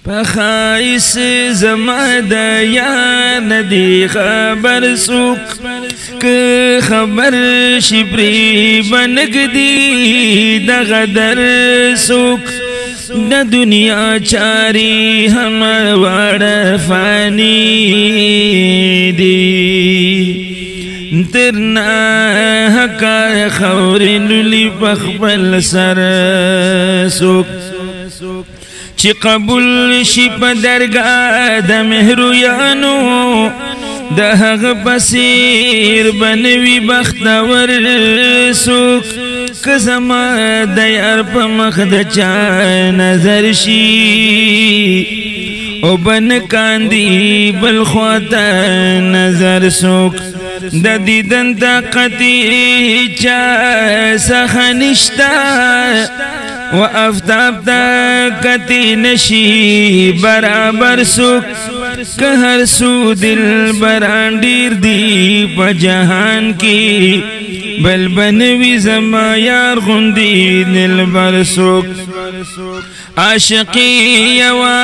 پخایس زماد یا ندی خبر سوک که خبر شبری بنگدی دا غدر سوک دا دنیا چاری ہم وار فانی دی ترنا حقا خورن لی پخبل سر سوک چی قبول شی پا درگاہ دا مہرویانو دا حق بسیر بنوی بختور سوک کزما دا یار پا مخد چا نظر شی او بن کاندی بلخواتا نظر سوک دا دیدن طاقتی چا سخنشتا و افتاب طاقتی نشی برابر سوک کہ ہر سو دل بران دیر دی پا جہان کی بل بنوی زما یار غندی دل بر سوک عاشقی یوا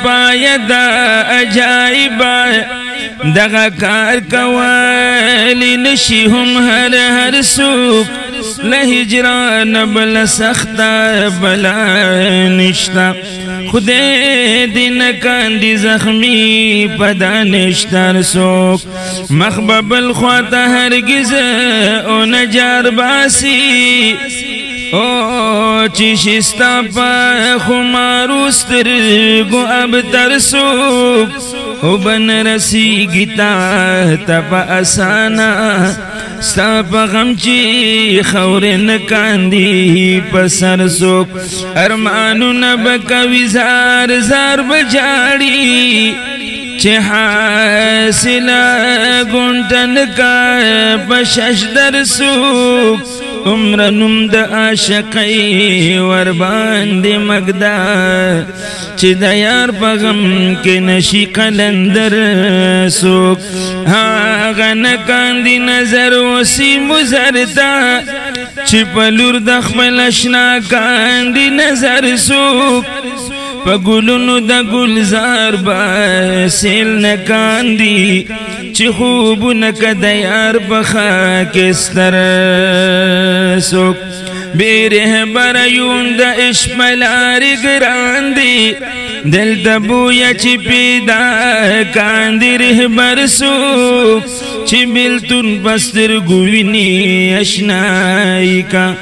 پایدا عجائبا دغا کار کوالی نشی ہم ہر سوک لہجران بلا سختا بلا نشتا خودے دن کاندی زخمی پدا نشتر سوک مخبب الخواتا ہرگز او نجار باسی او چیشستا پا خماروستر گو اب ترسوک او بن رسی گیتا تپا اسانا ستا پا غمچی خورن کاندی پسر سوک ارمانو نبکوی زار زار بجاڑی چه حاصلہ گنٹن کا پشش در سوک عمرنم دا عاشقی وربان دی مگدا چه دا یار پا غم کے نشی قلندر سوک آغا نکان دی نظر وسی مزرتا چه پلور دخبل اشنا کان دی نظر سوک پا گلونو دا گلزار با سیل نکان دی چه خوبو نکا دا یار پا خاکستر سوک بیره برایون دا اشملاری گران دی دل تبویا چی پیدا کاندی ره برسوک چی بلتون پستر گوینی اشنائی کا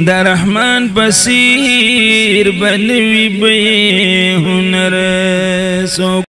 دا رحمان بسیر بنوی بے ہنر سوک